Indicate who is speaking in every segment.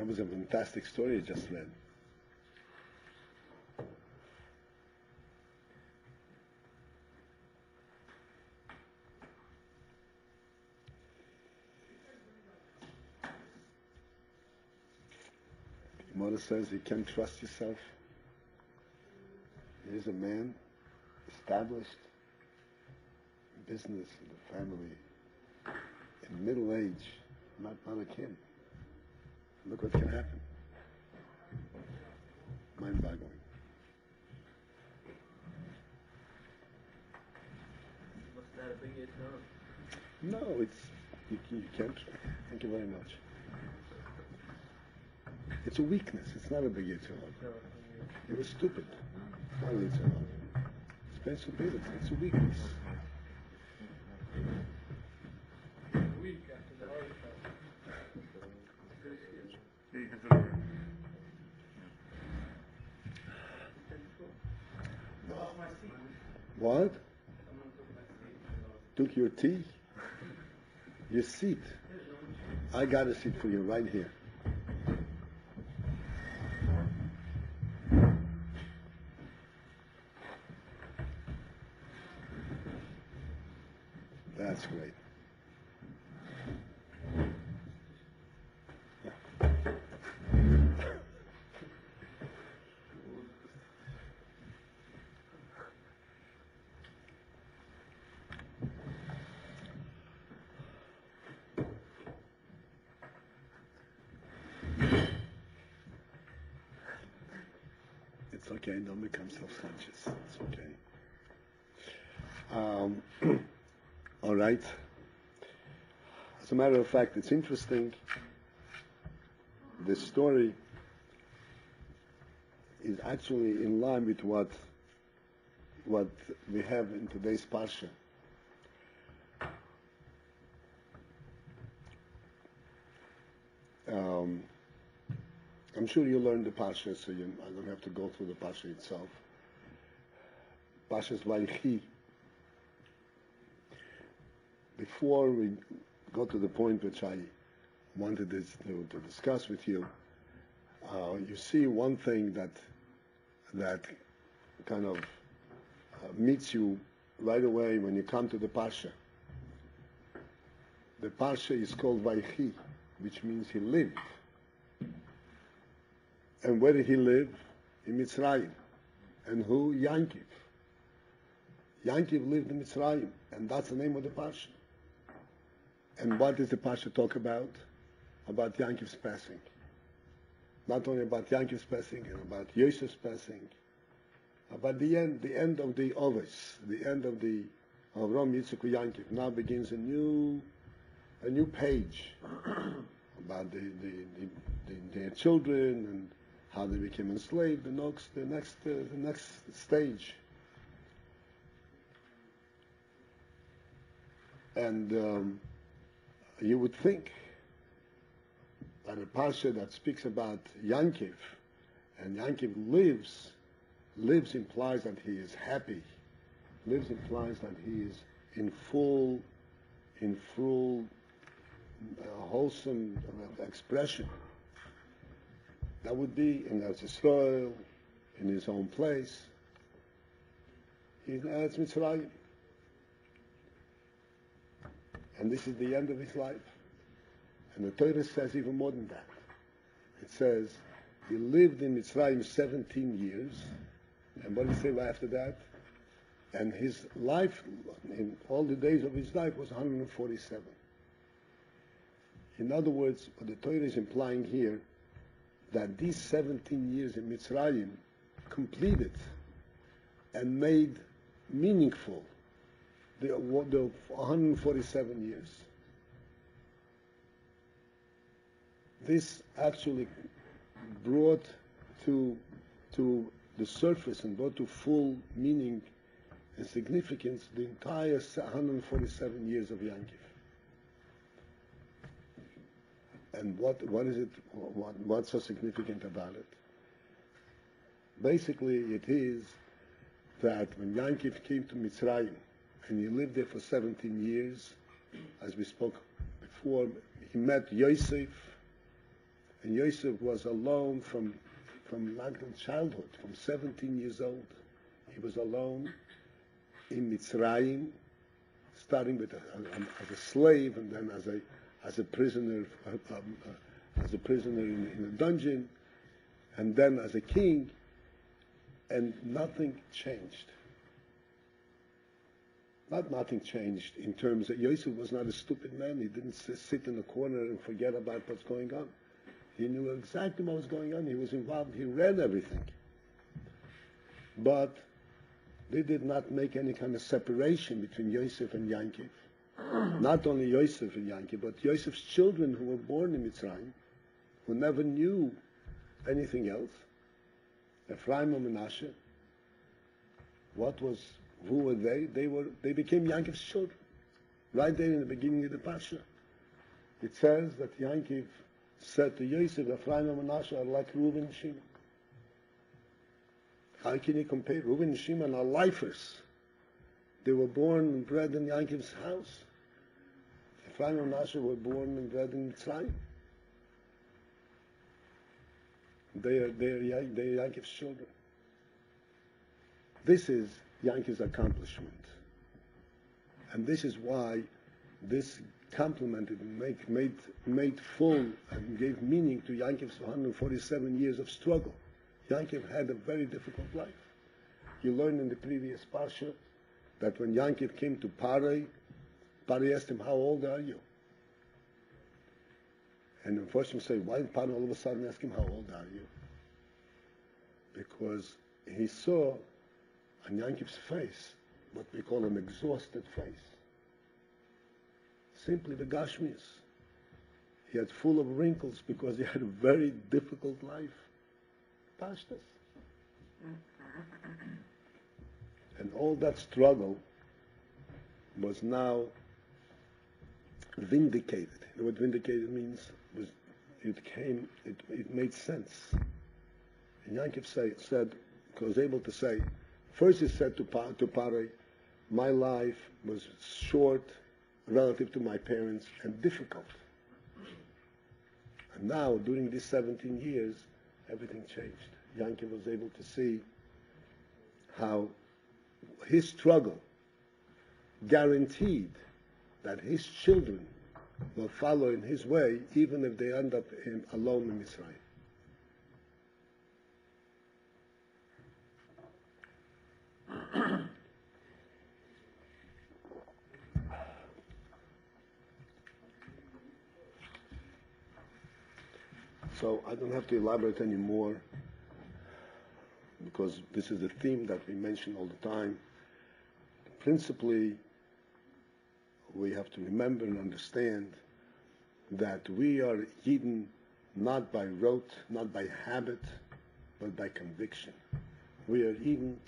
Speaker 1: That was a fantastic story you just read. Mother says you can't trust yourself. Here's a man, established in business, in the family, in middle age, not a kid. Look what can happen. Mind-boggling.
Speaker 2: Must have had a big hit, no?
Speaker 1: No, it's you can't. Thank you very much. It's a weakness. It's not a big yitzhak. It was stupid. It's not a yitzhak. It's principality. It's a weakness.
Speaker 2: Weak after the heart attack.
Speaker 1: What? Took your tea? Your seat. I got a seat for you right here. That's great. It's okay, don't become self-conscious. It's okay. All right. As a matter of fact, it's interesting. This story is actually in line with what we have in today's parsha. I'm sure you learned the parsha, so I don't have to go through the parsha itself. Parsha's Vayechi. Before we go to the point which I wanted to discuss with you, you see one thing that kind of meets you right away when you come to the parsha. The parsha is called Vayechi, which means he lived. And where did he live? In Mitzrayim. And who? Yankiv. Yankiv lived in Mitzrayim, and that's the name of the parsha. And what does the parsha talk about? About Yankiv's passing. Not only about Yankiv's passing and about Yosef's passing, but the end of the Ovis, the end of the Avram Yitzchak Yankiv. Now begins a new page about their children and how they became enslaved. The next stage. And you would think that a parsha that speaks about Yankiv, and Yankiv lives implies that he is happy. Lives implies that he is in full wholesome expression. That would be in Eretz Yisrael, in his own place, in Eretz Mitzrayim. And this is the end of his life. And the Torah says even more than that. It says he lived in Mitzrayim 17 years. And what did he say right after that? And his life, in all the days of his life, was 147. In other words, what the Torah is implying here, that these 17 years in Mitzrayim completed and made meaningful the 147 years. This actually brought to the surface and brought to full meaning and significance the entire 147 years of Yankiv. And what is it? What's so significant about it? Basically, it is that when Yankiv came to Mitzrayim and he lived there for 17 years, as we spoke before, he met Yosef, And Yosef was alone from childhood, from 17 years old. He was alone in Mitzrayim, starting with as a slave, and then as a prisoner in a dungeon, and then as a king, and nothing changed. Nothing changed in terms that Yosef was not a stupid man. He didn't sit in a corner and forget about what's going on. He knew exactly what was going on. He was involved. He read everything. But they did not make any kind of separation between Yosef and Yankiv. Not only Yosef and Yankiv, but Yosef's children who were born in Mitzrayim, who never knew anything else. Ephraim and Menashe. Who were they? They became Yankiv's children. Right there in the beginning of the Pasha. It says that Yankiv said to Yosef, Ephraim and Menashe are like Reuben and Shimon. How can you compare? Reuben and Shimon are lifers. They were born and bred in Yankiv's house. Ephraim and Menashe were born and bred in Mitzrayim. They are Yankov's children. This is Yankov's accomplishment. And this is why this complemented and made full and gave meaning to Yankov's 147 years of struggle. Yankov had a very difficult life. You learned in the previous parsha that when Yankov came to Parai asked him, how old are you? And unfortunately say, why did Parai all of a sudden ask him, how old are you? Because he saw on Yankov's face what we call an exhausted face. Simply the Gashmias. He had full of wrinkles because he had a very difficult life. Pashtas. And all that struggle was now vindicated. You know what vindicated means? It made sense. And Yankov was able to say, first he said to Parai, my life was short relative to my parents and difficult. And now, during these 17 years, everything changed. Yankov was able to see how his struggle guaranteed that his children will follow in his way, even if they end up alone in Israel. So I don't have to elaborate anymore because this is a theme that we mention all the time. Principally, we have to remember and understand that we are Yidden not by rote, not by habit, but by conviction. We are Yidden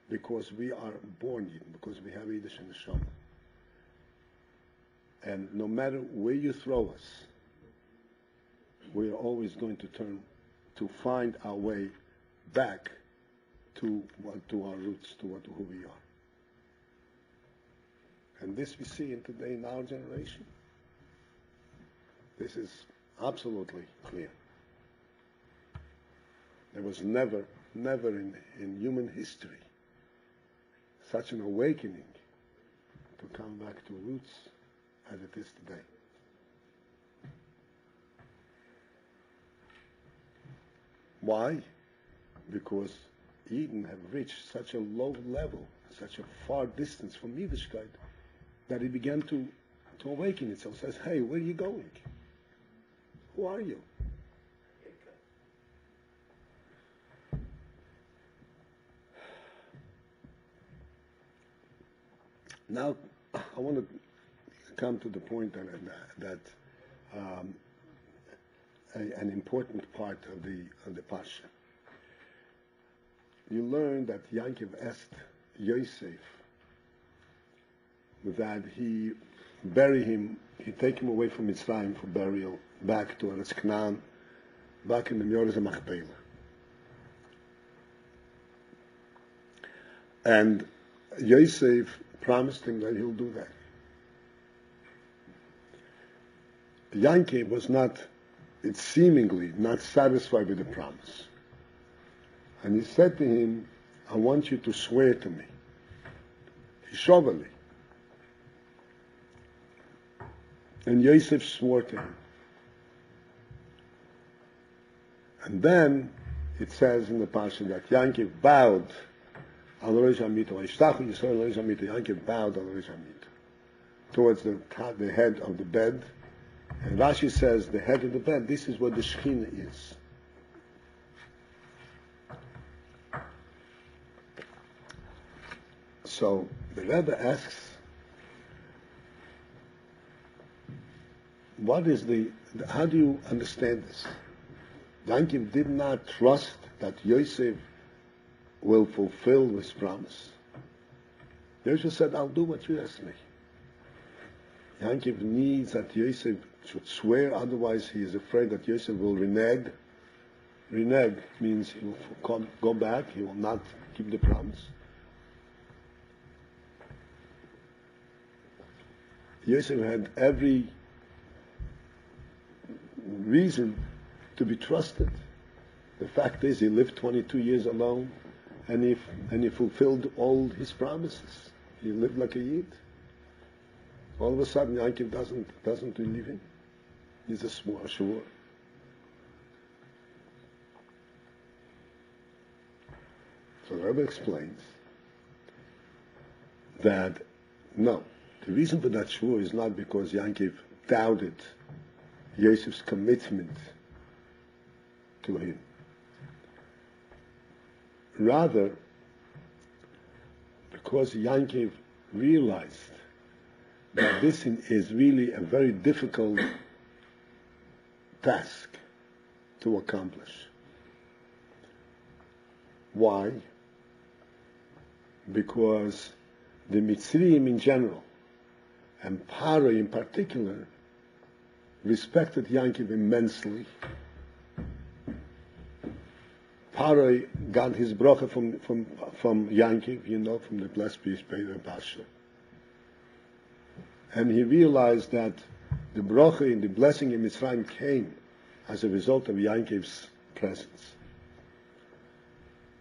Speaker 1: because we are born Yidden, because we have Yiddish in the Neshama. And no matter where you throw us, we are always going to turn to find our way back to our roots, to who we are. And this we see today in our generation. This is absolutely clear. There was never in human history such an awakening to come back to roots as it is today. Why? Because Eden have reached such a low level, such a far distance from Yiddishkeit, that it began to awaken itself. Says, hey, where are you going? Who are you? Now, I want to come to the point that an important part of the Pasha. You learn that Yankov asked Yosef that he bury him, he take him away from Mitzrayim for burial, back to Eretz Canaan, back in the Meorah Machpelah. And Yosef promised him that he'll do that. Yankov was not it's seemingly not satisfied with the promise. And he said to him, I want you to swear to me. Hishovali. And Yosef swore to him. And then it says in the Pasha that Yankov bowed al Rosh Hamita. Yankov bowed al Rosh Hamita towards the head of the bed. And Rashi says the head of the bed, this is what the Shekhinah is. So the Rebbe asks, how do you understand this? Yankov did not trust that Yosef will fulfill his promise. Yosef said, I'll do what you ask me. Yankov needs that Yosef should swear, otherwise he is afraid that Yosef will renege. Renege means he will go back, he will not keep the promise. Yosef had every reason to be trusted. The fact is, he lived 22 years alone, and he fulfilled all his promises. He lived like a Yid. All of a sudden, Yankov doesn't believe him. He's a shvur. So the Rebbe explains that no, the reason for that shvur is not because Yankov doubted Yosef's commitment to him. Rather, because Yankov realized that this is really a very difficult task to accomplish. Why? Because the Mitzrayim in general, and Paro in particular, respected Yankov immensely. Paro got his bracha from Yankov, from the blessed peace Pasha. And he realized that the bracha and the blessing in Mitzrayim came as a result of Yankov's presence.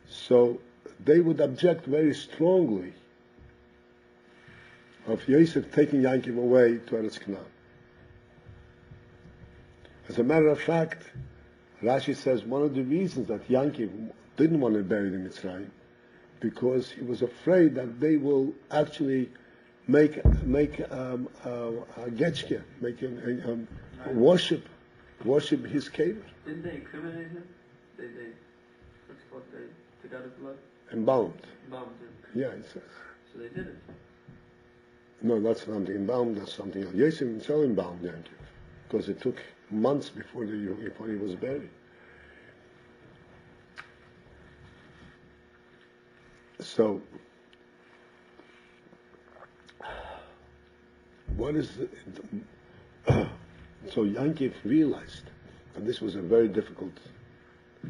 Speaker 1: So they would object very strongly of Yosef taking Yankov away to Eretz Canaan. As a matter of fact, Rashi says one of the reasons that Yankov didn't want to bury the Mitzrayim, because he was afraid that they will actually make a getchke, worship his cave.
Speaker 2: Didn't they incriminate him? What's called, they took out his blood?
Speaker 1: Embalmed.
Speaker 2: Embalmed him.
Speaker 1: Yeah, it says.
Speaker 2: So they did it.
Speaker 1: No, that's something. Embalmed, that's something else. Yosef himself embalmed Yankov, because it took months before he was buried. So, what is so Yankov realized that this was a very difficult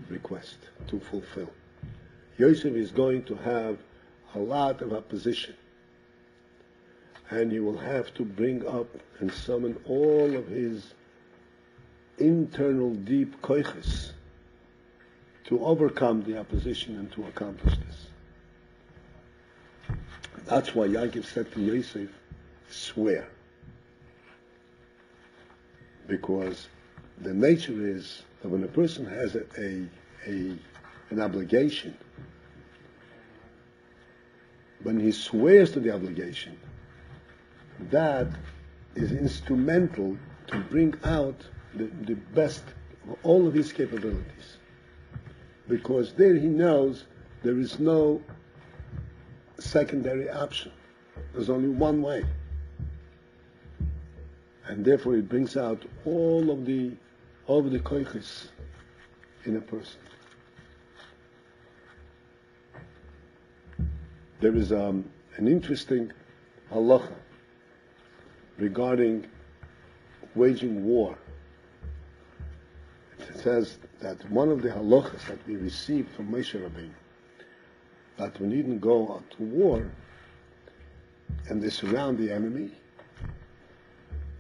Speaker 1: request to fulfill. Yosef is going to have a lot of opposition, and he will have to bring up and summon all of his internal deep koiches to overcome the opposition and to accomplish this. That's why Yankov said to Yosef, swear. Because the nature is that when a person has an obligation, when he swears to the obligation, that is instrumental to bring out the best of all of his capabilities. Because there he knows there is no secondary option. There's only one way. And therefore it brings out all of the koiches in a person. There is an interesting halacha regarding waging war. It says that one of the halachas that we received from Moshe Rabbeinu, that we needn't go out to war and they surround the enemy,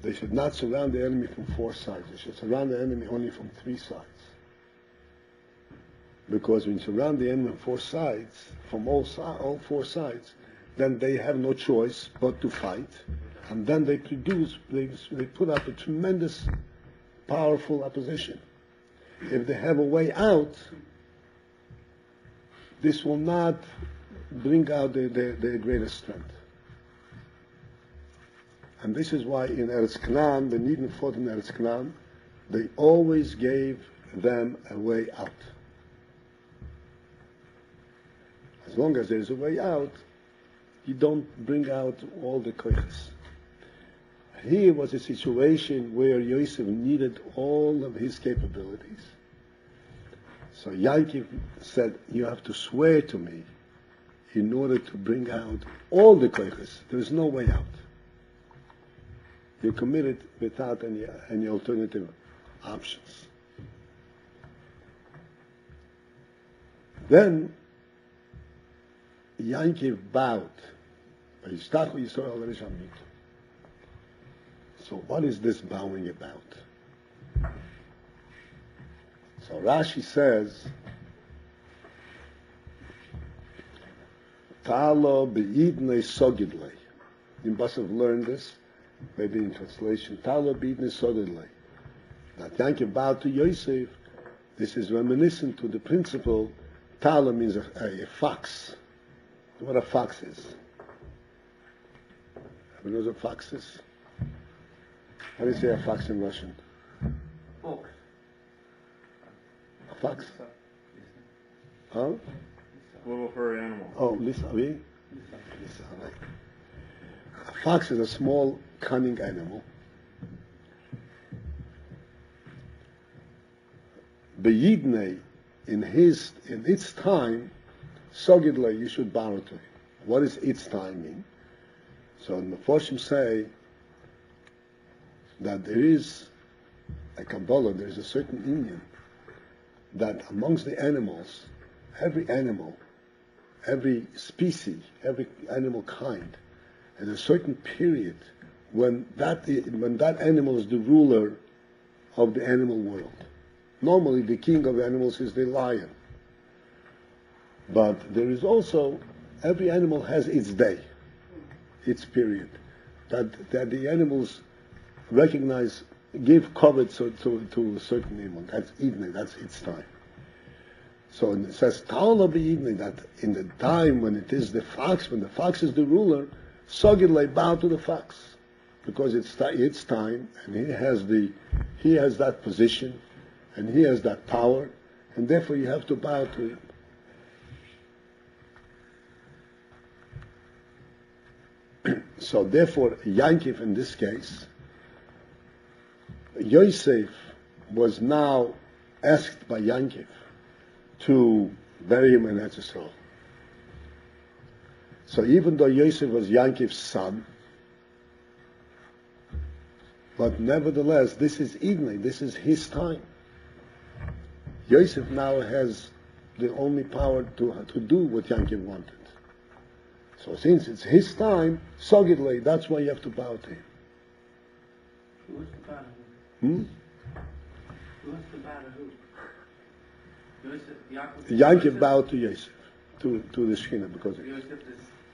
Speaker 1: They should not surround the enemy from 4 sides. They should surround the enemy only from 3 sides. Because when you surround the enemy on 4 sides, from all 4 sides, then they have no choice but to fight. And then they put up a tremendous, powerful opposition. If they have a way out, this will not bring out their greatest strength. And this is why in Eretz Canaan, the Nidin fought in Eretz Canaan, they always gave them a way out. As long as there is a way out, you don't bring out all the koiches. Here was a situation where Yosef needed all of his capabilities. So Yaakov said, you have to swear to me in order to bring out all the koiches. There is no way out. You committed without any alternative options. Then Yaakov bowed. So what is this bowing about? So Rashi says, Talo be'idnei sogidlei. You must have learned this, maybe in translation. Talo be'idnei sogidlei. That Yaakov bowed to Yosef. This is reminiscent to the principle. Talo means a fox. What a fox is. Everyone knows what a fox is? How do you say a fox in Russian?
Speaker 2: Fox.
Speaker 1: A fox? Huh?
Speaker 3: Little furry animal.
Speaker 1: Oh, Lisa, oui? Lisa, right. A fox is a small, cunning animal. Beyidnei, in its time, Sogidlei, you should bow to him. What does its time mean? So the Meforshim say that there is a Kabbalah, there is a certain union that amongst the animals, every animal, every species, every animal kind, has a certain period when that animal is the ruler of the animal world. Normally, the king of animals is the lion. But there is also, every animal has its day, its period, that the animals recognize, give covet to a certain animal. That's evening, that's its time. So it says, Ta'ala be'evening, that in the time when it is the fox, when the fox is the ruler, Sogidlei, bow to the fox. Because it's time, and he has that position, and he has that power, and therefore you have to bow to him. So therefore, Yaakov in this case, Yosef was now asked by Yaakov to bury him in Eretz Yisrael. So even though Yosef was Yaakov's son, but nevertheless, this is Idnei, this is his time. Yosef now has the only power to do what Yaakov wanted. So since it's his time, Sogidlei, that's why you have to bow to him.
Speaker 2: Who was the battle?
Speaker 1: Hmm?
Speaker 2: Who was the battle? Who? Yosef, Yaakov?
Speaker 1: Yaakov bowed to Yosef, to the Shekhinah, because of
Speaker 2: Yosef is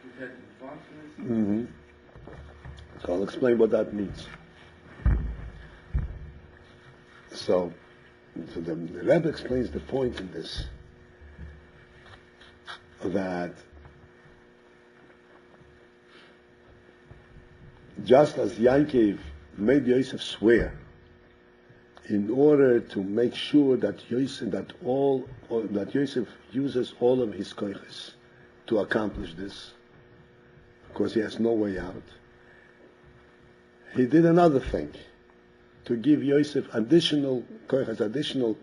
Speaker 2: prepared to respond to this?
Speaker 1: Mm-hmm. So I'll explain what that means. So the Rebbe explains the point in this, that just as Yaakov made Yosef swear in order to make sure that Yosef uses all of his koiches to accomplish this, because he has no way out, he did another thing to give Yosef additional koiches, additional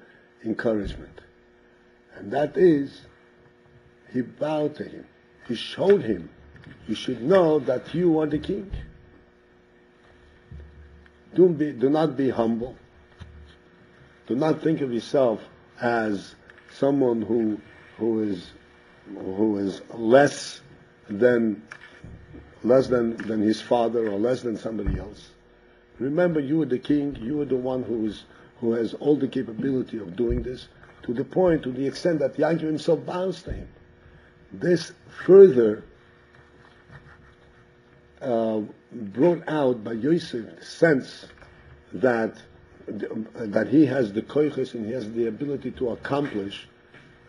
Speaker 1: encouragement, and that is he bowed to him. He showed him, you should know that you are the king. Do not be humble. Do not think of yourself as someone who is less than his father or less than somebody else. Remember, you are the king. You are the one who has all the capability of doing this, to the extent that Yankee himself bows to him. This further brought out by Yosef the sense that he has the koiches and he has the ability to accomplish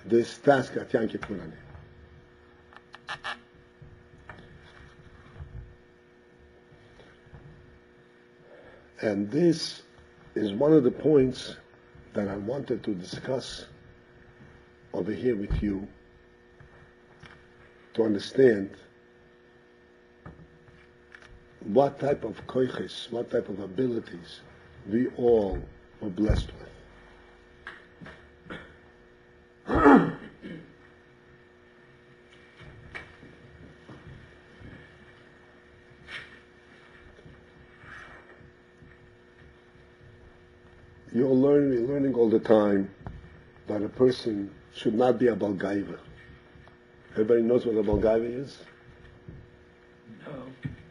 Speaker 1: this task at Yankee Punani. And this is one of the points that I wanted to discuss over here with you, to understand what type of koiches, what type of abilities we all were blessed with. We're learning all the time that a person should not be a Balgaiva. Everybody knows what a Balgaiva is?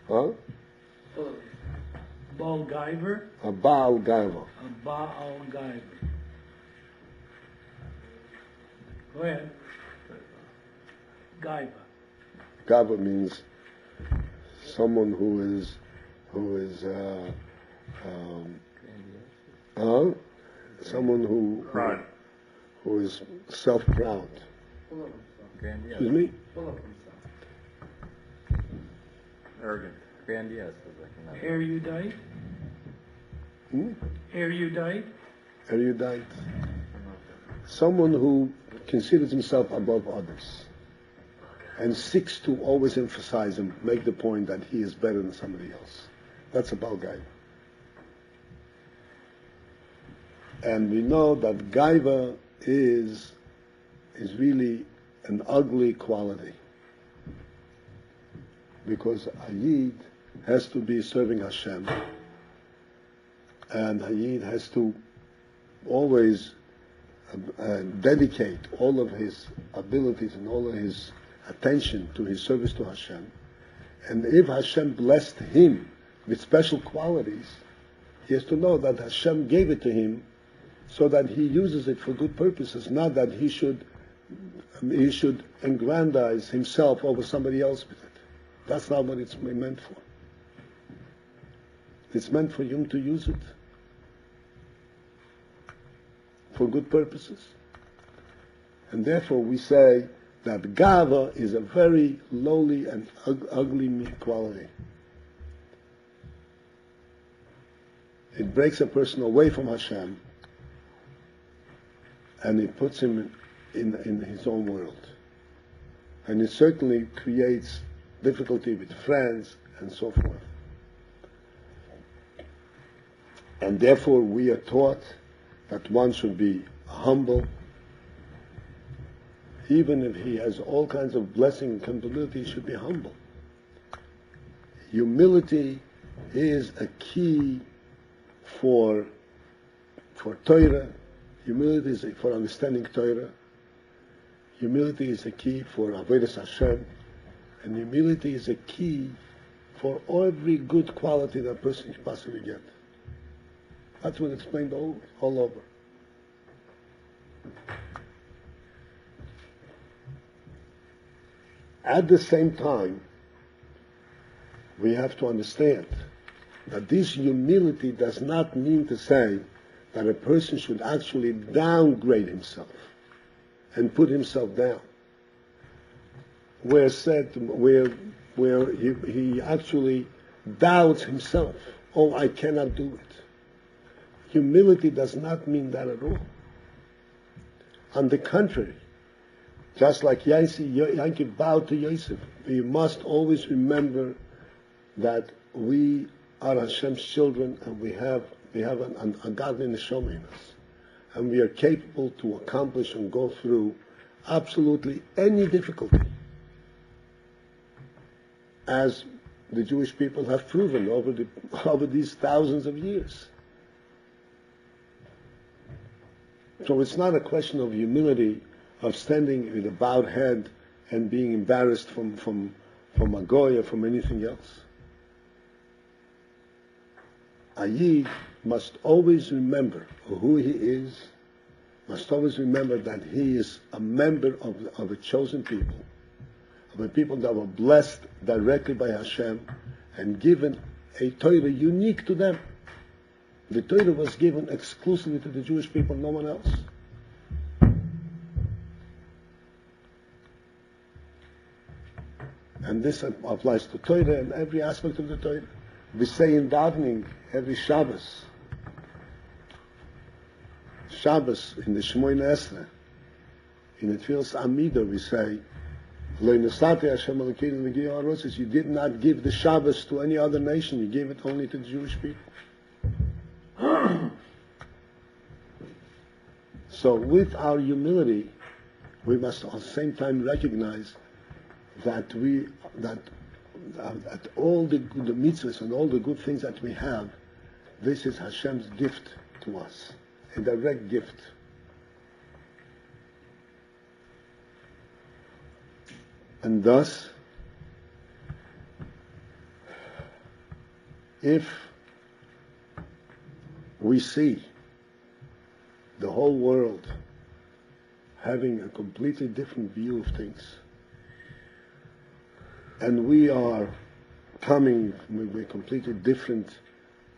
Speaker 4: No.
Speaker 1: Huh?
Speaker 4: Balgaiver?
Speaker 1: A Baal Gaiva.
Speaker 4: A Baal Gaiver. Go ahead. Gaiva.
Speaker 1: Gaiva means someone who is someone who is self-proud. Excuse me?
Speaker 3: Arrogant.
Speaker 5: Grandiose.
Speaker 4: Erudite? Erudite?
Speaker 1: Erudite. Someone who considers himself above others and seeks to always emphasize and make the point that he is better than somebody else. That's a Baal Gaiva. And we know that Gaiva is really an ugly quality, because a Yid has to be serving Hashem, and a Yid has to always dedicate all of his abilities and all of his attention to his service to Hashem. And if Hashem blessed him with special qualities, he has to know that Hashem gave it to him so that he uses it for good purposes, not that he should aggrandize himself over somebody else with it. That's not what it's meant for. It's meant for him to use it for good purposes. And therefore we say that Gava is a very lowly and ugly quality. It breaks a person away from Hashem, and it puts him in his own world. And it certainly creates difficulty with friends and so forth. And therefore we are taught that one should be humble. Even if he has all kinds of blessing and capability, he should be humble. Humility is a key for Torah. Humility is for understanding Torah. Humility is a key for Avodas Hashem. And humility is a key for every good quality that a person can possibly get. That's what it's explained all over. At the same time, we have to understand that this humility does not mean to say that a person should actually downgrade himself and put himself down. Where he actually doubts himself. Oh, I cannot do it. Humility does not mean that at all. On the contrary, just like Yankee bowed to Yosef, we must always remember that we are Hashem's children, and we have a godly neshama in us, and we are capable to accomplish and go through absolutely any difficulty, as the Jewish people have proven over these thousands of years. So it's not a question of humility, of standing with a bowed head and being embarrassed from a goy or from anything else. a Yid must always remember who he is, must always remember that he is a member of a chosen people, of a people that were blessed directly by Hashem and given a Torah unique to them. The Torah was given exclusively to the Jewish people, no one else. And this applies to Torah and every aspect of the Torah. We say in davening every Shabbos in the Shemoneh Esrei, in the Tfilas Amidah we say, Lo nesati Hashem Elokeinu l'giyah ha'arotzos. You did not give the Shabbos to any other nation. You gave it only to the Jewish people. So with our humility, we must at the same time recognize that all the mitzvahs and all the good things that we have, this is Hashem's gift to us, a direct gift. And thus, if we see the whole world having a completely different view of things, and we are coming with a completely different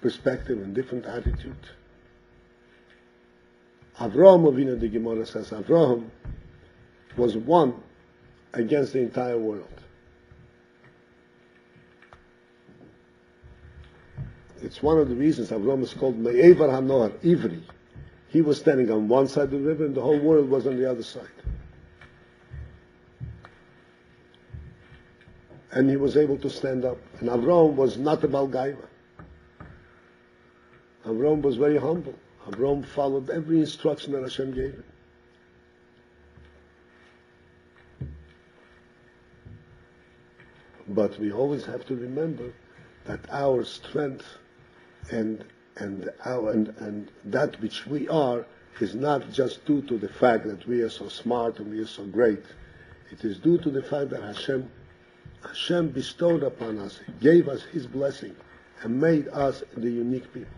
Speaker 1: perspective and different attitude. Avraham Avinu, the Gemara says, Avraham was one against the entire world. It's one of the reasons Avraham is called Me'evar HaNohar, Ivri. He was standing on one side of the river and the whole world was on the other side. And he was able to stand up. And Avraham was not a Balgaiva. Avraham was very humble. Avraham followed every instruction that Hashem gave him. But we always have to remember that our strength and that which we are is not just due to the fact that we are so smart and we are so great. It is due to the fact that Hashem bestowed upon us, gave us His blessing, and made us the unique people.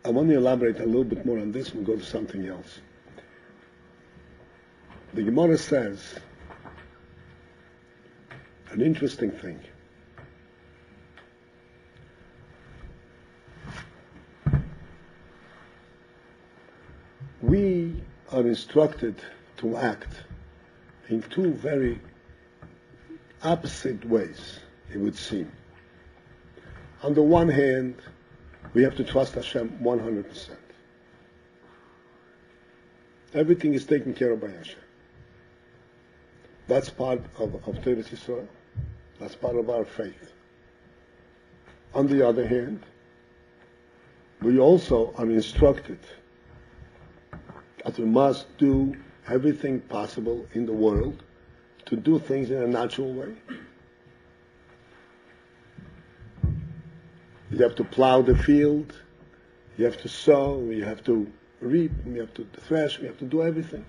Speaker 1: I want to elaborate a little bit more on this and go to something else. The Gemara says an interesting thing. We are instructed to act in two very opposite ways, it would seem. On the one hand, we have to trust Hashem 100%. Everything is taken care of by Hashem. That's part of Teres Yisrael. That's part of our faith. On the other hand, we also are instructed that we must do everything possible in the world to do things in a natural way. You have to plow the field, you have to sow, you have to reap, you have to thresh, we have to do everything.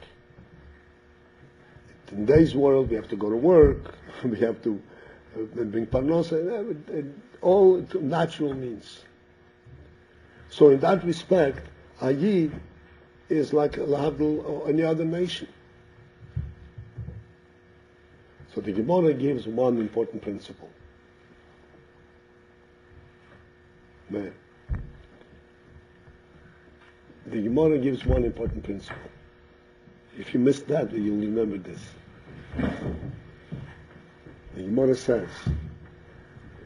Speaker 1: In today's world, we have to go to work, we have to bring parnosa, all natural means. So in that respect, a Yid is like Lahavdil or any other nation. So the Gemara gives one important principle. The Gemara gives one important principle. If you miss that, you'll remember this. The Gemara says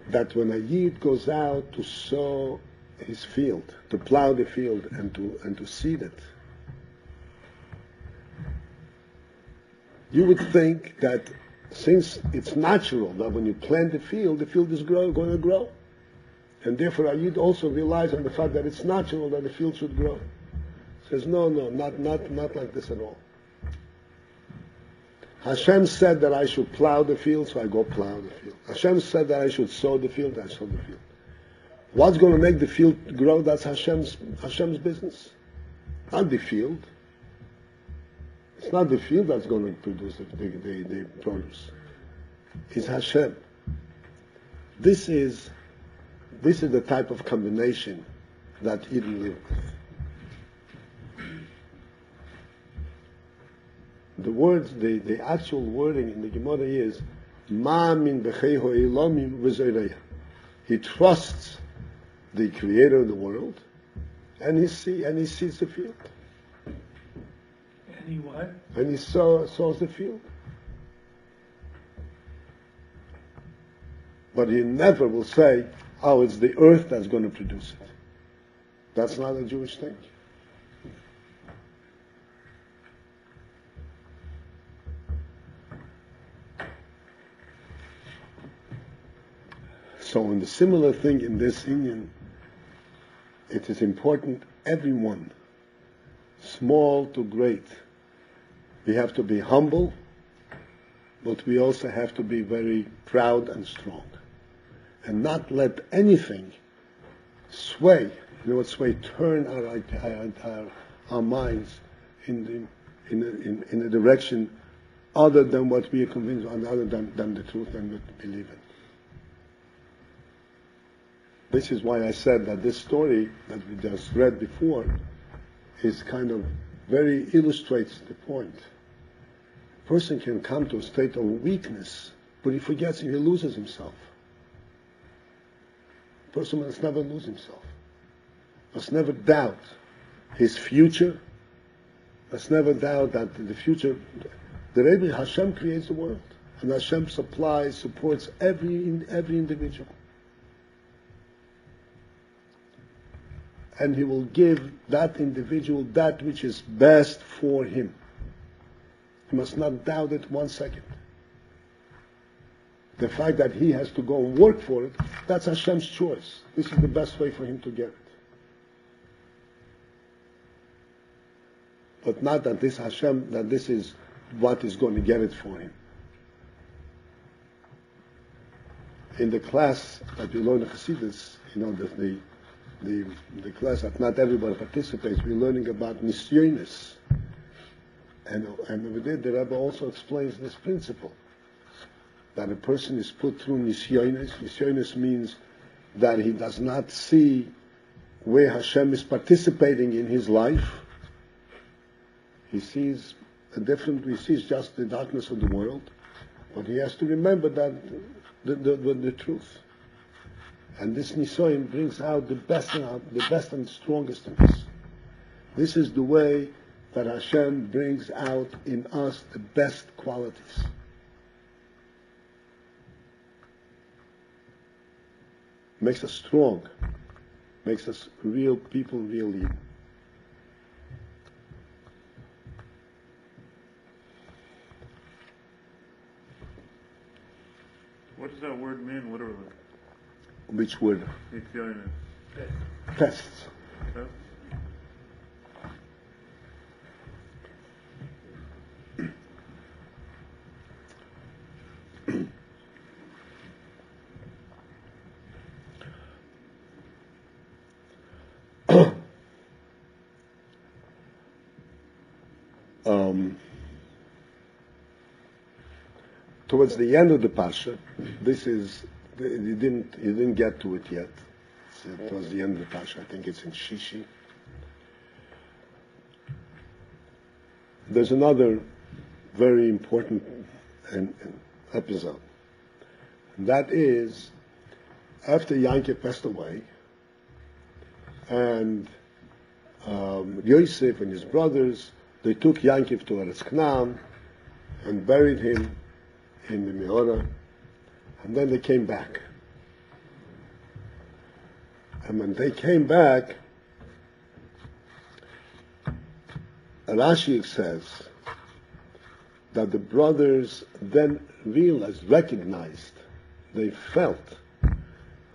Speaker 1: that when a Yid goes out to sow his field, to plow the field and to seed it, you would think that since it's natural that when you plant the field is going to grow. And therefore, a Yid also relies on the fact that it's natural that the field should grow. Says, no, not like this at all. Hashem said that I should plow the field, so I go plow the field. Hashem said that I should sow the field, I sow the field. What's going to make the field grow? That's Hashem's business. Not the field. It's not the field that's going to produce the produce. It's Hashem. This is the type of combination that Eden lived with. The words, the actual wording in the Gemara is Ma min b'chei ha'olamim v'zoreya. He trusts the Creator of the world, and he sees the field.
Speaker 4: And he what?
Speaker 1: And he sows the field. But he never will say, oh, it's the earth that's going to produce it. That's not a Jewish thing. So in the similar thing in this union, it is important, everyone, small to great, we have to be humble, but we also have to be very proud and strong. And not let anything sway, turn our minds in a direction other than what we are convinced of, other than the truth and what we believe in. This is why I said that this story that we just read before is kind of very illustrates the point. A person can come to a state of weakness, but he forgets, he loses himself. A person must never lose himself. Must never doubt his future. Must never doubt that the future, the Rabbi Hashem creates the world, and Hashem supports every individual. And he will give that individual that which is best for him. He must not doubt it 1 second. The fact that he has to go and work for it, that's Hashem's choice. This is the best way for him to get it. But not that this Hashem, that this is what is going to get it for him. In the class that we learn in Chassidus, the class that not everybody participates, we're learning about nisyonis. And over there, the Rabbi also explains this principle, that a person is put through nisyonis. Nisyonis means that he does not see where Hashem is participating in his life. He sees he sees just the darkness of the world, but he has to remember that the truth. And this Nisoyim brings out the best and strongest in us. This is the way that Hashem brings out in us the best qualities. Makes us strong. Makes us real people, real Eden.
Speaker 3: What does that word mean, literally?
Speaker 1: Which word?
Speaker 3: Nisyonis.
Speaker 1: Tests.
Speaker 3: Test?
Speaker 1: Towards the end of the Pasha, this is, you didn't get to it yet. It's towards the end of the Pasha, I think it's in Shishi. There's another very important episode. And that is, after Yankee passed away, and Yosef and his brothers, they took Yankov to Eretz Canaan and buried him in the Meorah, and then they came back. And when they came back, Rashi says that the brothers then recognized, they felt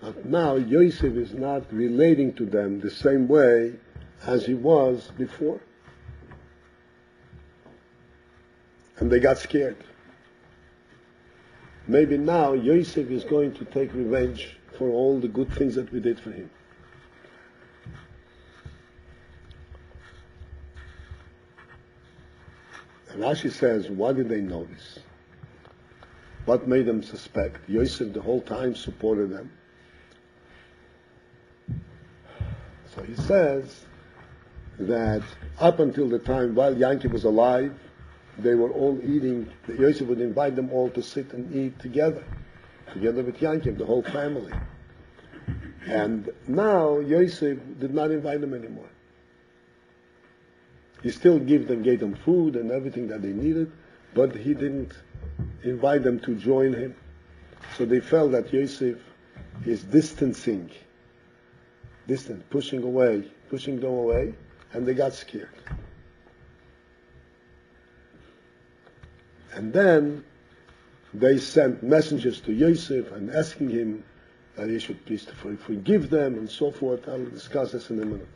Speaker 1: that now Yosef is not relating to them the same way as he was before. And they got scared. maybe now Yosef is going to take revenge for all the good things that we did for him. And Rashi says, what did they notice? What made them suspect? Yosef the whole time supported them. So he says that up until the time while Yankee was alive, they were all eating. Yosef would invite them all to sit and eat together with Yankee, the whole family. And now Yosef did not invite them anymore. He still gave them food and everything that they needed, but he didn't invite them to join him. So they felt that Yosef is pushing them away, and they got scared. And then they sent messengers to Yosef and asking him that he should please forgive them and so forth. I'll discuss this in a minute.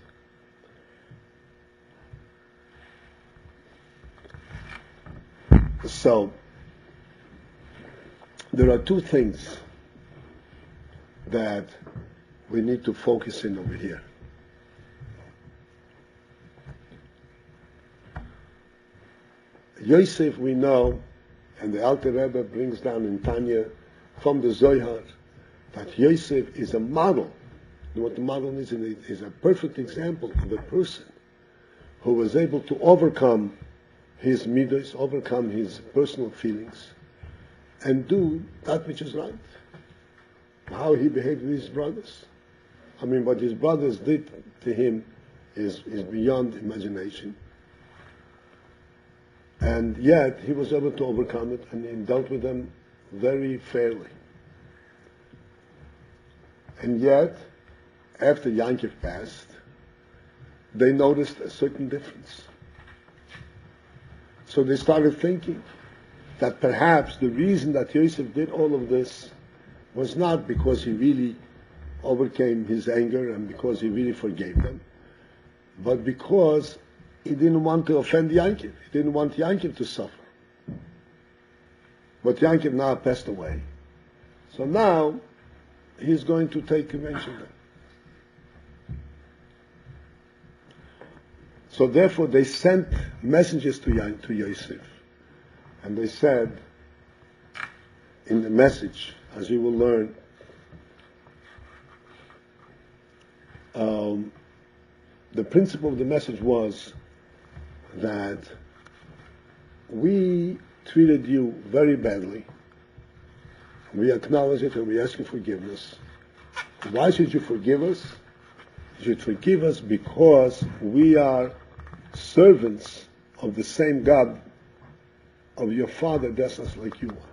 Speaker 1: So, there are two things that we need to focus in over here. Yosef, we know, and the Alter Rebbe brings down in Tanya from the Zohar, that Yosef is a model. And what the model is a perfect example of a person who was able to overcome his midos, overcome his personal feelings, and do that which is right. How he behaved with his brothers. I mean, what his brothers did to him is beyond imagination. And yet, he was able to overcome it, and he dealt with them very fairly. And yet, after Yankov passed, they noticed a certain difference. So they started thinking that perhaps the reason that Yosef did all of this was not because he really overcame his anger and because he really forgave them, but because he didn't want to offend Yankov. He didn't want Yankov to suffer. But Yankov now passed away. So now he's going to take revenge on them. So therefore they sent messengers to Yosef. And they said in the message, as you will learn, the principle of the message was that we treated you very badly. We acknowledge it and we ask you forgiveness. Why should you forgive us? You should forgive us because we are servants of the same God of your father, just as like you are.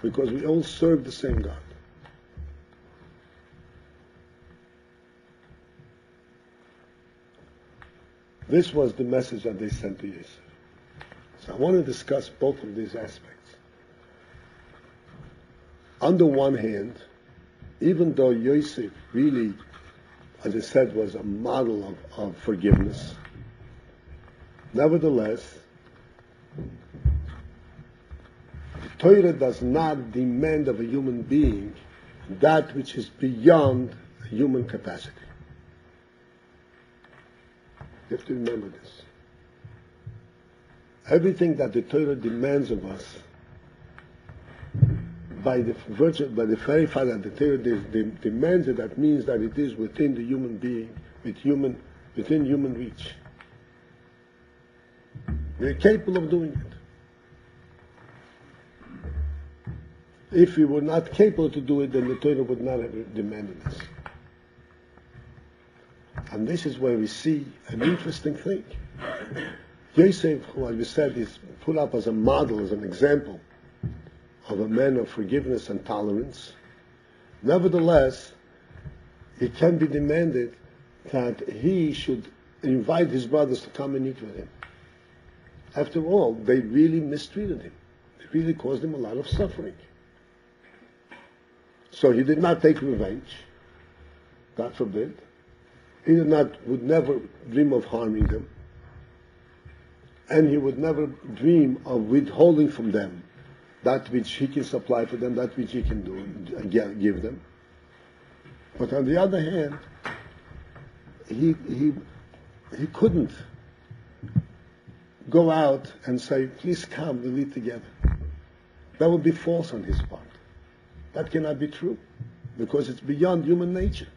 Speaker 1: Because we all serve the same God. This was the message that they sent to Yosef. So I want to discuss both of these aspects. On the one hand, even though Yosef really, as I said, was a model of forgiveness, nevertheless, the Torah does not demand of a human being that which is beyond human capacity. You have to remember this. Everything that the Torah demands of us, by the very fact that the Torah demands it, that means that it is within the human being, within human reach. We are capable of doing it. If we were not capable to do it, then the Torah would not have demanded us. And this is where we see an interesting thing. Yosef, who as we said, is put up as a model, as an example of a man of forgiveness and tolerance. Nevertheless, it can be demanded that he should invite his brothers to come and eat with him. After all, they really mistreated him. They really caused him a lot of suffering. So he did not take revenge. God forbid. He would never dream of harming them. And he would never dream of withholding from them that which he can supply for them, that which he can do, give them. But on the other hand, he couldn't go out and say, please come, we'll eat together. That would be false on his part. That cannot be true, because it's beyond human nature.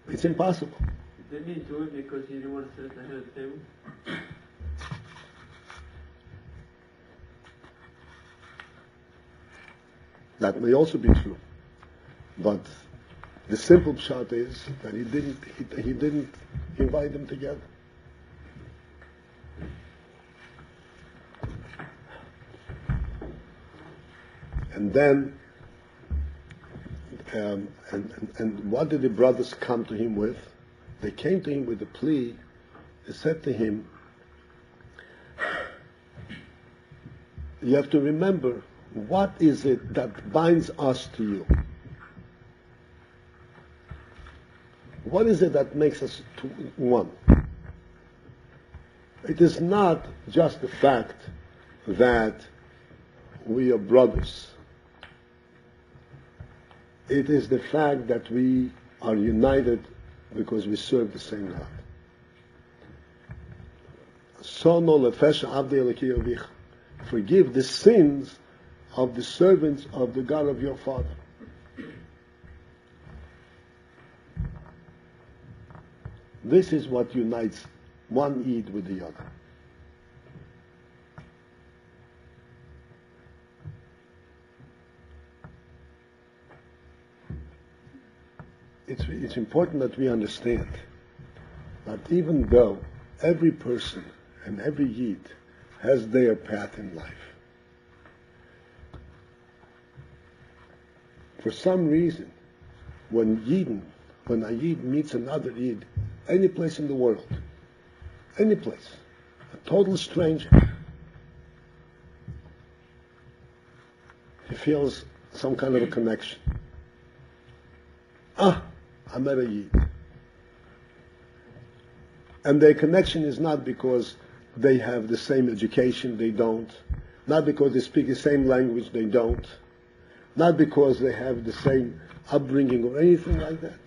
Speaker 1: It's impossible.
Speaker 2: Didn't he do it because he didn't want to sit at the head of the table?
Speaker 1: That may also be true. But the simple pshat is that he didn't invite them together. And then, and what did the brothers come to him with? They came to him with a plea. They said to him, you have to remember, what is it that binds us to you? What is it that makes us one? It is not just the fact that we are brothers. It is the fact that we are united because we serve the same God. Forgive the sins of the servants of the God of your father. This is what unites one Eid with the other. It's important that we understand that even though every person and every Yid has their path in life, for some reason, when a Yid meets another Yid, any place in the world, any place, a total stranger, he feels some kind of a connection. I met a Yid. And their connection is not because they have the same education, they don't. Not because they speak the same language, they don't. Not because they have the same upbringing or anything like that.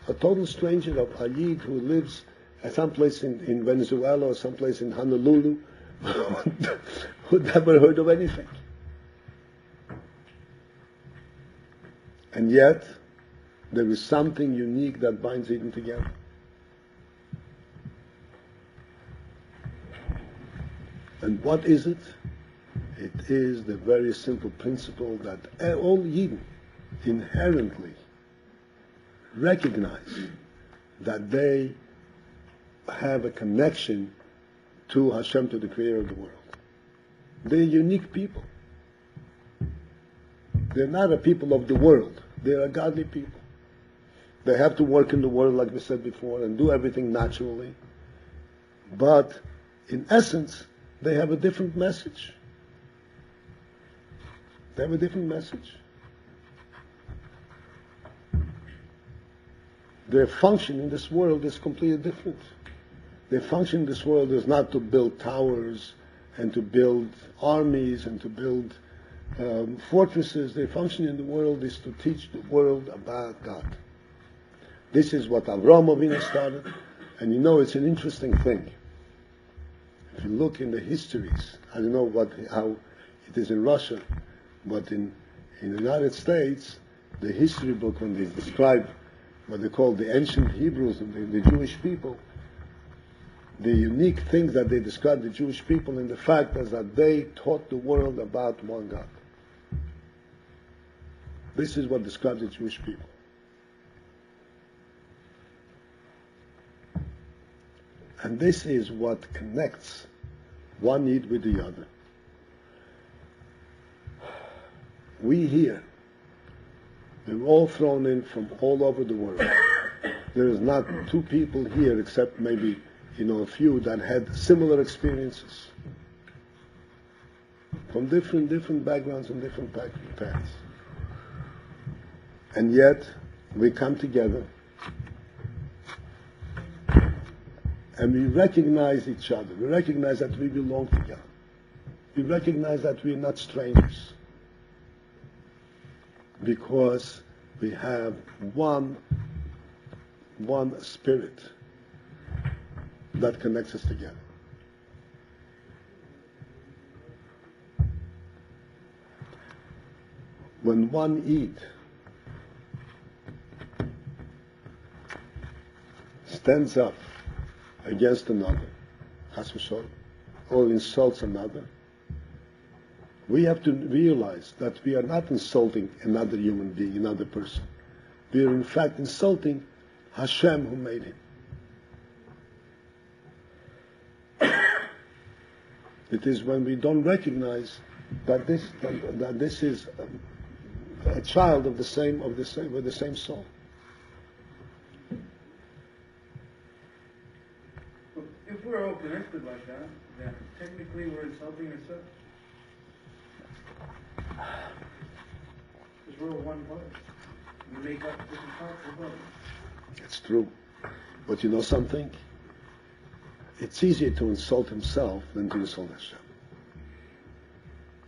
Speaker 1: A total stranger, of a Yid who lives at some place in Venezuela or someplace in Honolulu, who never heard of anything. And yet, there is something unique that binds them together. And what is it? It is the very simple principle that all Yidden inherently recognize that they have a connection to Hashem, to the Creator of the world. They're unique people. They're not a people of the world. They're a godly people. They have to work in the world, like we said before, and do everything naturally. But in essence, they have a different message. They have a different message. Their function in this world is completely different. Their function in this world is not to build towers and to build armies and to build fortresses. Their function in the world is to teach the world about God. This is what Avraham Avinu started, and you know it's an interesting thing. If you look in the histories, I don't know how it is in Russia, but in the United States, the history book, when they describe what they call the ancient Hebrews and the Jewish people, the unique things that they describe the Jewish people in the fact is that they taught the world about one God. This is what describes the Jewish people. And this is what connects one Yid with the other. We here, we're all thrown in from all over the world. There is not two people here, except maybe, a few that had similar experiences. From different backgrounds and different paths. And yet, we come together and we recognize each other. We recognize that we belong together. We recognize that we are not strangers because we have one spirit that connects us together. When one Eid stands up against another, chas v'sholom, or insults another, we have to realize that we are not insulting another human being, another person. We are in fact insulting Hashem who made him. It is when we don't recognize that this is a child with the same soul.
Speaker 2: If we're all connected like that, then technically we're insulting ourselves. Because we're one body. We make up different parts of the body.
Speaker 1: It's true. But you know something? It's easier to insult himself than to insult Hashem.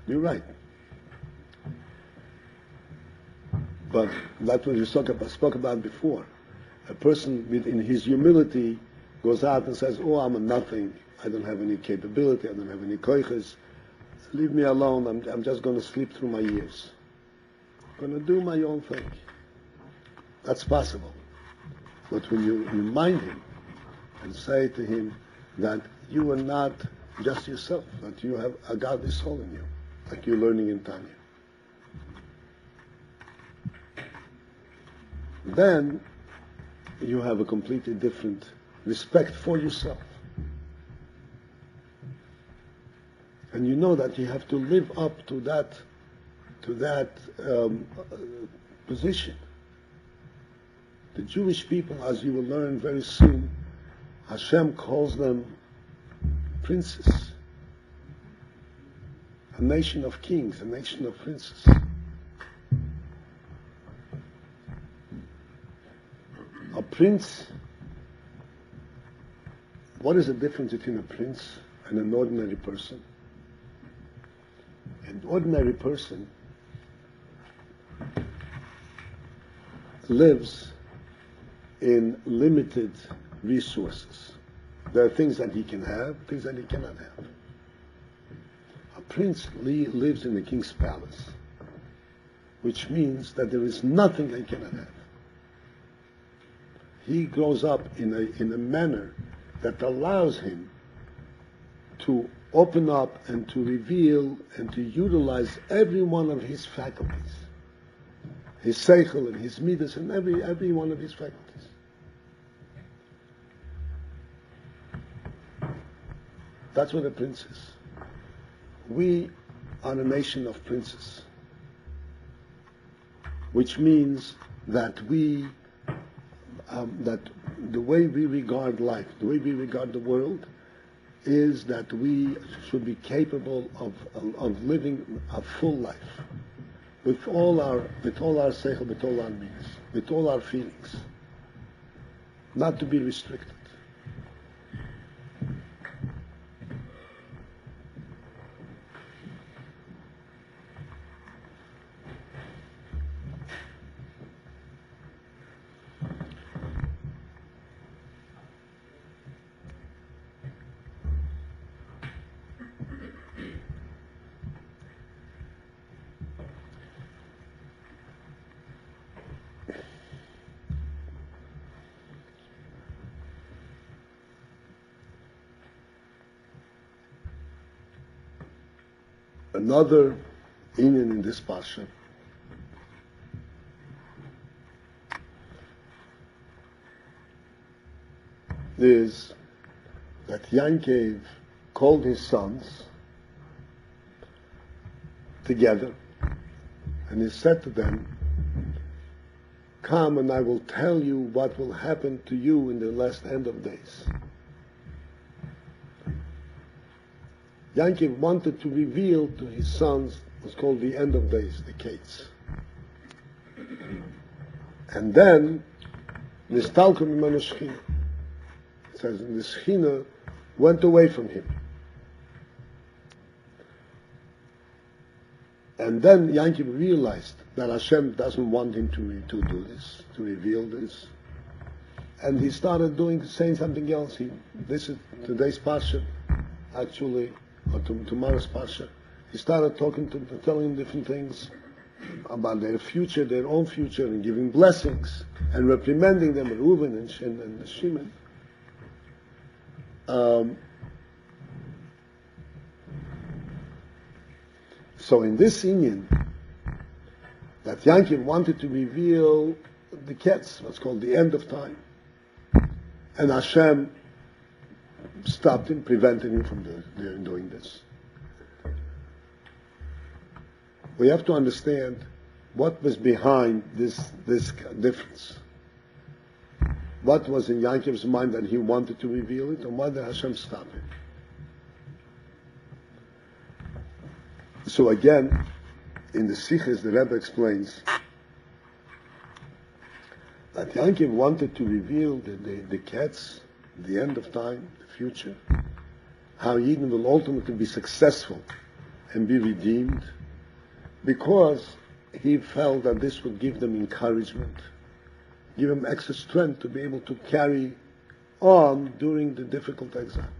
Speaker 1: You're right. But that's what we spoke about before. A person in his humility goes out and says, oh, I'm a nothing. I don't have any capability. I don't have any koiches. Leave me alone. I'm just going to sleep through my years. I'm going to do my own thing. That's possible. But when you remind him and say to him that you are not just yourself, that you have a godly soul in you, like you're learning in Tanya, then you have a completely different respect for yourself. And you know that you have to live up to that position. The Jewish people, as you will learn very soon, Hashem calls them princes, a nation of kings, a nation of princes. A prince, what is the difference between a prince and an ordinary person? An ordinary person lives in limited resources. There are things that he can have, things that he cannot have. A prince lives in the king's palace, which means that there is nothing he cannot have. He grows up in a manner that allows him to open up and to reveal and to utilize every one of his faculties, his seichel and his midas and every one of his faculties. That's what a prince is. We are a nation of princes, which means that that the way we regard life, the way we regard the world, is that we should be capable of living a full life with all our seichel, with all our means, with all our feelings, not to be restricted. Another inyan in this parsha is that Yankov called his sons together and he said to them, come and I will tell you what will happen to you in the last end of days. Yankov wanted to reveal to his sons what's called the end of days, the Kates. And then, Nistalkum Imanu Shechina. It says, the Shechina went away from him. And then Yankiv realized that Hashem doesn't want him to do this, to reveal this. And he started saying something else. This is today's parsha, actually, or tomorrow's parsha. He started telling different things about their future, their own future, and giving blessings, and reprimanding them, Reuven and Shimon. So in this Inyan, that Yankiv wanted to reveal the Ketz, what's called the end of time, and Hashem stopped him, prevented him from doing this. We have to understand what was behind this difference. What was in Yankiv's mind that he wanted to reveal it, and why did Hashem stop him? So again, in the Sikhs, the Rebbe explains that Yankiv wanted to reveal the Ketz, the end of time, the future, how Yidden will ultimately be successful and be redeemed, because he felt that this would give them encouragement, give them extra strength to be able to carry on during the difficult exile.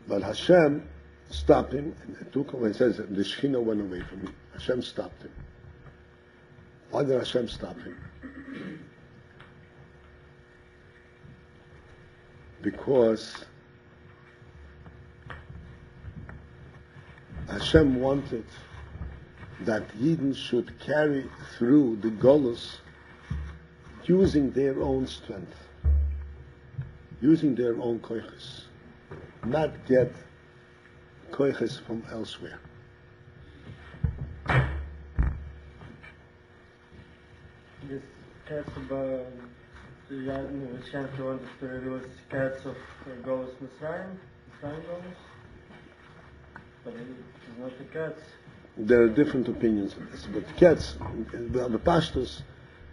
Speaker 1: But Hashem stopped him, and it took him, it says that the Shekhinah went away from him. Hashem stopped him. Why did Hashem stop him? Because Hashem wanted that Yidden should carry through the Golus using their own strength, using their own koiches, not get koiches from elsewhere.
Speaker 5: This cats about the Yidden, which have to understand it was cats of Golus Mitzrayim Golus, but it's not the cats.
Speaker 1: There are different opinions on this, but cats, the pastors,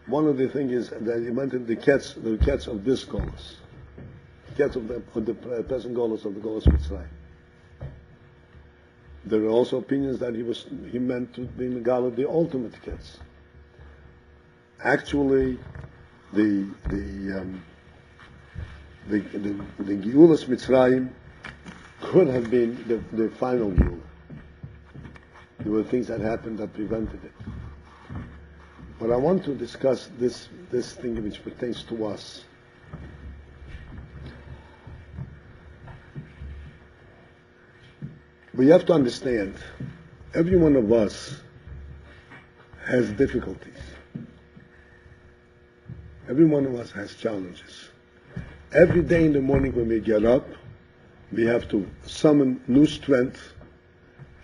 Speaker 1: one of the things is that he meant the cats of this Golus, cats of the present Golus of the Golus Mitzrayim. There are also opinions that he meant to be Megala the ultimate cats. Actually, the Geulas Mitzrayim could have been the final Geulah. There were things that happened that prevented it. But I want to discuss this thing which pertains to us. We have to understand, every one of us has difficulties. Every one of us has challenges. Every day in the morning when we get up, we have to summon new strength,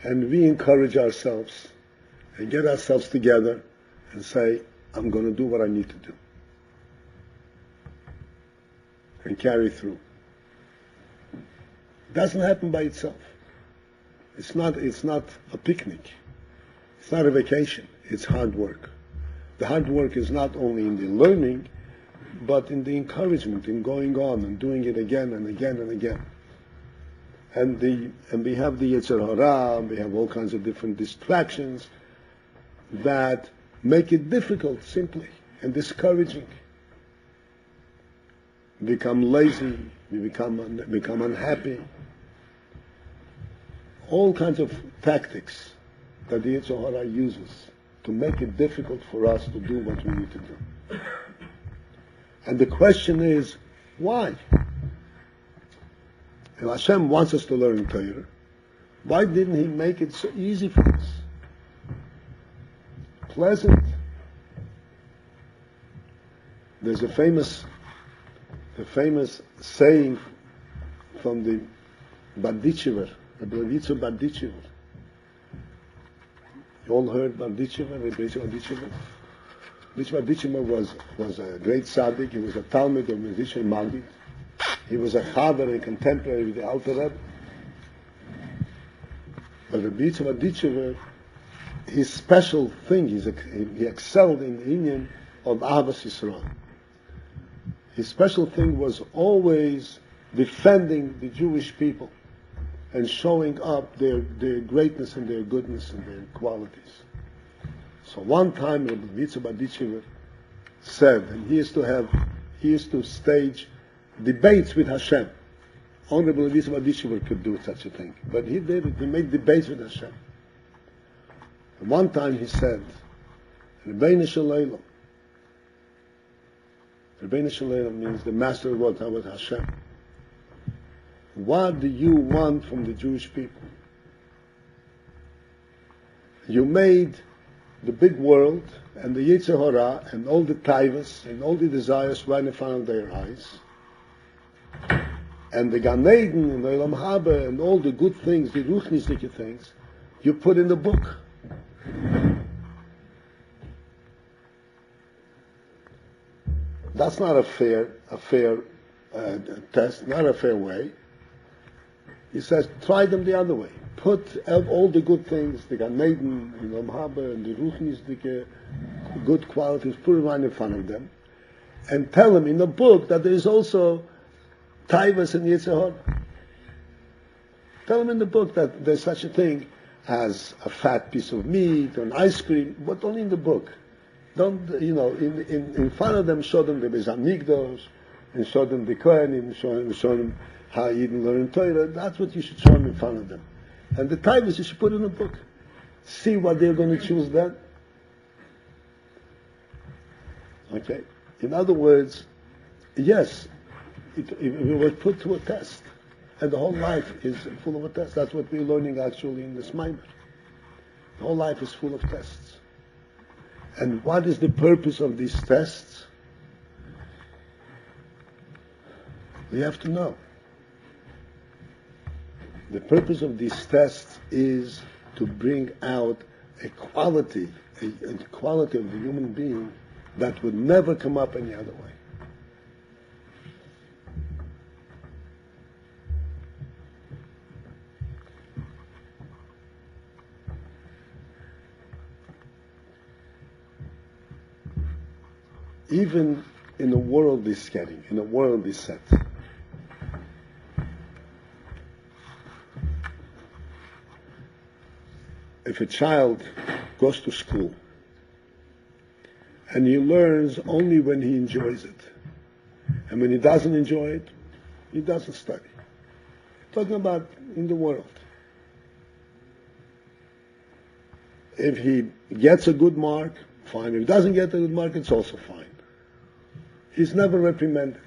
Speaker 1: and we encourage ourselves and get ourselves together and say, I'm going to do what I need to do. And carry through. It doesn't happen by itself. It's not a picnic. It's not a vacation. It's hard work. The hard work is not only in the learning, but in the encouragement, in going on and doing it again and again and again. And we have the Yetzer Hara, we have all kinds of different distractions that make it difficult simply and discouraging. We become lazy, we become unhappy. All kinds of tactics that the Yetzer Hara uses to make it difficult for us to do what we need to do. And the question is, why? If Hashem wants us to learn Torah, why didn't He make it so easy for us? Pleasant. There's a famous saying from the Bardichever, the Leactures Bardichever. You all heard Bardichever, the Bardichever? Bardichever was a great tzaddik. He was a Talmud of musician Magid. He was a chaver, a contemporary with the Alter Rebbe. But Rabbi Bardichever, his special thing, he excelled in the Inyan of Ahavas Yisrael. His special thing was always defending the Jewish people and showing up their greatness and their goodness and their qualities. So one time Rabbi Leactures said, and he used to stage debates with Hashem. Only Rabbi Leactures could do such a thing. But he did it. He made debates with Hashem. And one time he said, Rabbeinu Shalom. Rabbeinu Shalom means the master of what? Hashem. What do you want from the Jewish people? You made the big world and the Yetzer Hara and all the taivas and all the desires right in front of their eyes. And the Gan Eden and the Olam Haba and all the good things, the ruchnisdike things, you put in the book. That's not a fair test, not a fair way. He says, try them the other way. Put all the good things, the Gan Eden, the Olam Haba, and the ruchnisdike good qualities, put it right in front of them, and tell them in the book that there is also taivas and Yetzer Hara. Tell them in the book that there's such a thing as a fat piece of meat or an ice cream, but only in the book. Don't, in front of them, show them the Beis Hamikdash, and show them the Kohanim, show them how Yidden learn Torah. That's what you should show them in front of them. And the taivas you should put in a book. See what they're going to choose then. Okay? In other words, yes, it was put to a test. And the whole life is full of a test. That's what we're learning actually in this Maimer. The whole life is full of tests. And what is the purpose of these tests? We have to know. The purpose of these tests is to bring out a quality of the human being that would never come up any other way. Even in a worldly setting, in a worldly set, if a child goes to school and he learns only when he enjoys it, and when he doesn't enjoy it, he doesn't study. Talking about in the world. If he gets a good mark, fine. If he doesn't get a good mark, it's also fine. He's never reprimanded.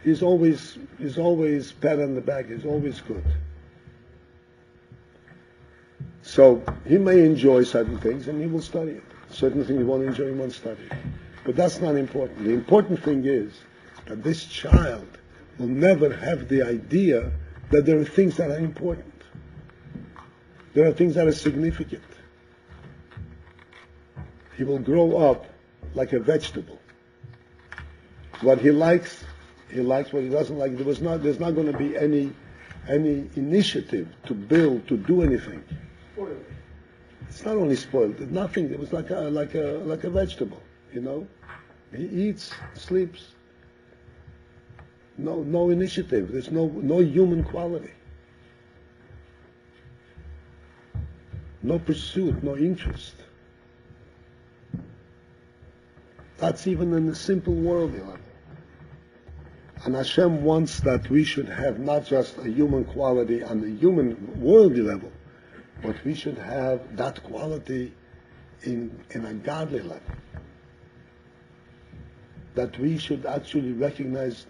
Speaker 1: He's always pat on the back. He's always good. So he may enjoy certain things and he will study it. Certain things he won't enjoy, he won't study it. But that's not important. The important thing is that this child will never have the idea that there are things that are important. There are things that are significant. He will grow up like a vegetable. What he likes. What he doesn't like. There's not going to be any initiative to build, to do anything.
Speaker 2: Spoiled.
Speaker 1: It's not only spoiled. It's nothing. It was like a vegetable. He eats, sleeps. No initiative. There's no human quality. No pursuit. No interest. That's even in the simple worldly level. And Hashem wants that we should have not just a human quality on the human worldly level, but we should have that quality in a godly level. That we should actually recognize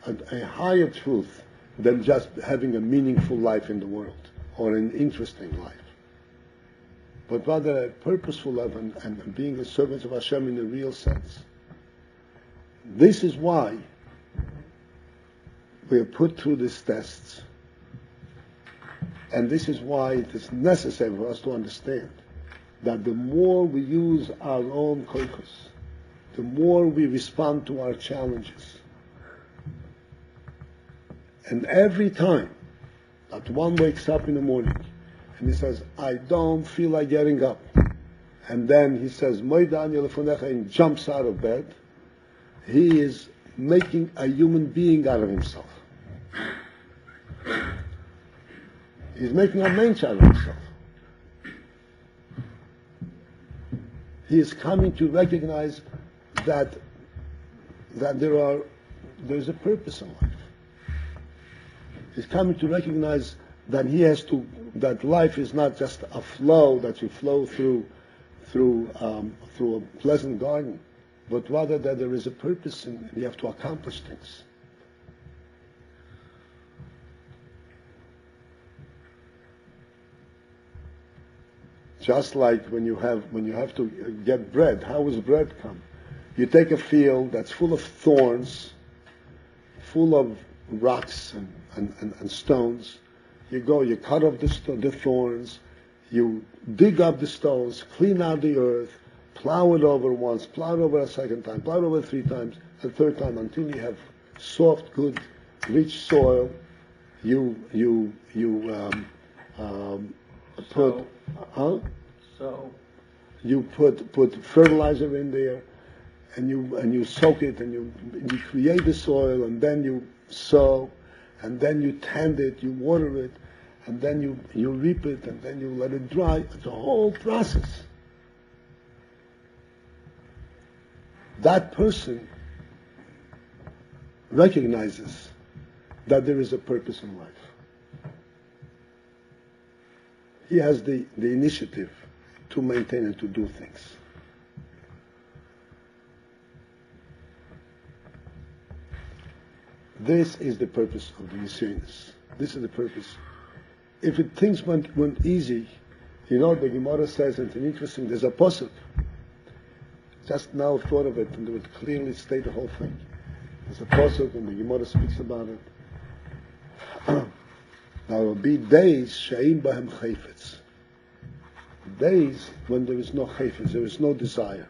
Speaker 1: a higher truth than just having a meaningful life in the world or an interesting life. But rather a purposeful life and being a servant of Hashem in a real sense. This is why we are put through these tests. And this is why it is necessary for us to understand that the more we use our own koichos, the more we respond to our challenges. And every time that one wakes up in the morning and he says, I don't feel like getting up, and then he says, Moida lefonecha, and jumps out of bed, he is making a human being out of himself. He's making a mensch out of himself. He is coming to recognize that there's a purpose in life. He's coming to recognize that that life is not just a flow that you flow through a pleasant garden, but rather that there is a purpose and you have to accomplish things. Just like when you have to get bread, how does bread come? You take a field that's full of thorns, full of rocks and stones. You go, you cut off the thorns, you dig up the stones, clean out the earth, plow it over once, plow it over a second time, plow it over 3 times, a third time, until you have soft, good, rich soil. You put fertilizer in there, and you soak it, and you create the soil, and then you sow, and then you tend it, you water it, and then you reap it, and then you let it dry. It's a whole process. That person recognizes that there is a purpose in life. He has the initiative to maintain and to do things. This is the purpose of the Nisyonos. This is the purpose. If things went easy, the Gemara says, and it's interesting, there's a pasuk. Just now thought of it, and it would clearly state the whole thing. There's a pasuk, and the Gemara speaks about it. There will be days, she'im bahem chayfetz. Days when there is no chayfetz, there is no desire.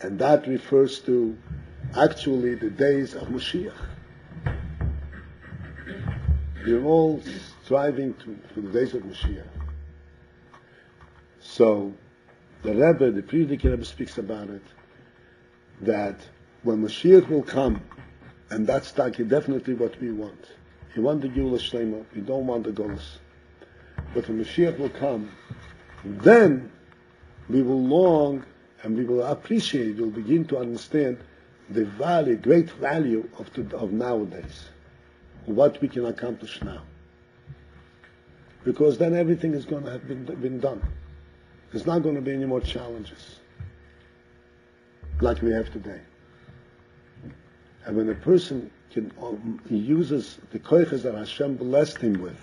Speaker 1: And that refers to actually the days of Mashiach. We're all striving to the days of Mashiach. So the Rebbe, the Frierdiker Rebbe, speaks about it, that when Mashiach will come, and that's definitely what we want. We want the Geula Shlema, we don't want the Golus. But when Mashiach will come, then we will long and we will appreciate, we'll begin to understand the value, great value of nowadays, what we can accomplish now. Because then everything is going to have been done. There's not going to be any more challenges like we have today. And when a person he uses the koiches that Hashem blessed him with,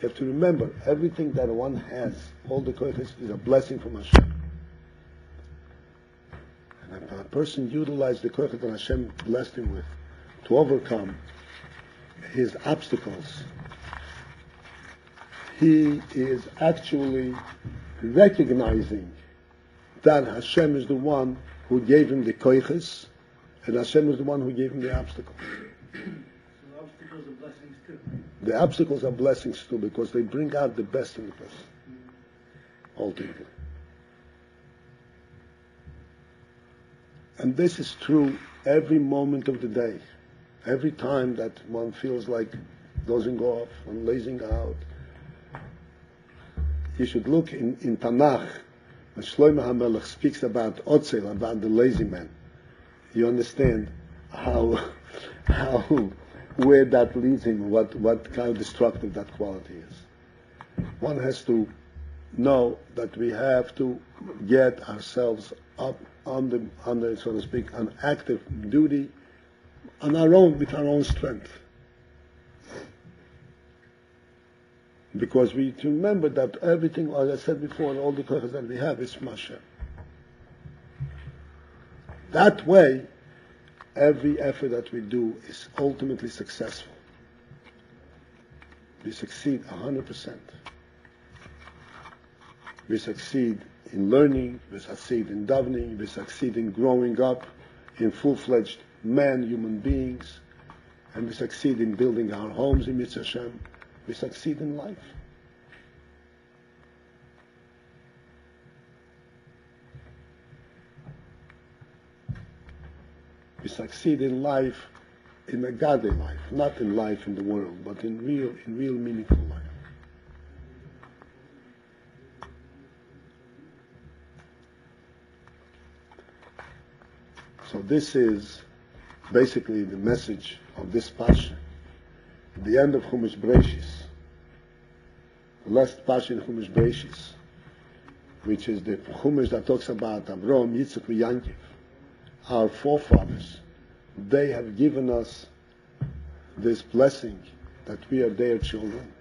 Speaker 1: you have to remember, everything that one has, all the koiches, is a blessing from Hashem. And if a person utilizes the koiches that Hashem blessed him with to overcome his obstacles, he is actually recognizing that Hashem is the one who gave him the koiches, and Hashem is the one who gave him the obstacles.
Speaker 4: So obstacles are blessings too.
Speaker 1: The obstacles are blessings too, because they bring out the best in the person. Ultimately. And this is true every moment of the day. Every time that one feels like dozing off and lazing out. You should look in Tanakh, when Shlomo HaMelech speaks about Otzel, about the lazy man. You understand where that leads him, what kind of destructive that quality is. One has to know that we have to get ourselves up on the, so to speak, an active duty on our own, with our own strength. Because we need to remember that everything, as I said before, all the koiches that we have is from Hashem. That way, every effort that we do is ultimately successful. We succeed 100%. We succeed in learning, we succeed in davening, we succeed in growing up in full-fledged men, human beings, and we succeed in building our homes in Mitzvah Hashem. We succeed in life. We succeed in life in a godly life, not in life in the world, but in real meaningful life. So this is basically the message of this parsha. The end of Chumash Bereishis, the last parsha in Chumash Bereishis, which is the Chumash that talks about Avraham, Yitzchak, and Yankiv, our forefathers. They have given us this blessing that we are their children,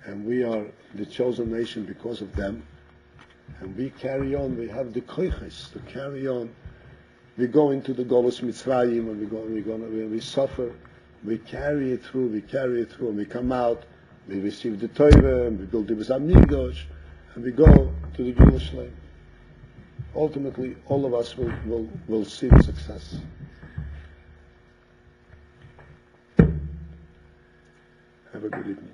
Speaker 1: and we are the chosen nation because of them. And we carry on. We have the koiches to carry on. We go into the Golus Mitzrayim, and we suffer. We carry it through, and we come out. We receive the Torah, and we build the Beis Hamikdash, and we go to the Geulah Shlema. Ultimately, all of us will see the success. Have a good evening.